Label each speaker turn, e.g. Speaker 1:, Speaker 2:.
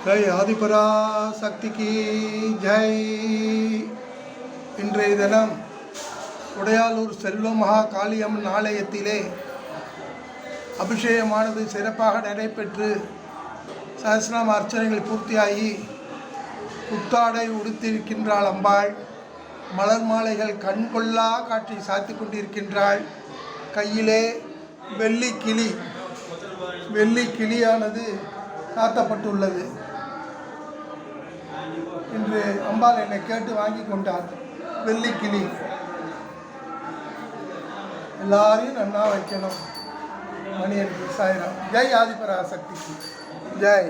Speaker 1: ஜெய் ஆதிபராசக்திக்கு ஜெய். இன்றைய தினம் உடையாலூர் செல்வ மகா காளியம்மன் ஆலயத்திலே அபிஷேகமானது சிறப்பாக நடைபெற்று சஹஸ்ரநாம அர்ச்சனைகள் பூர்த்தியாகி புத்தாடை உடுத்திருக்கின்றாள் அம்பாள். மலர் மாலைகள் கண்கொள்ளா காட்சி சாத்தி கொண்டிருக்கின்றாள். கையிலே வெள்ளி கிளியானது சாத்தப்பட்டுள்ளது. இன்று அம்பாள் என்னை கேட்டு வாங்கி கொண்டார் வெள்ளி கிளி. எல்லாரையும் நன்னா வைக்கணும். மணியன் சாயிராம். ஜெய் ஆதிபராசக்திக்கு ஜெய்.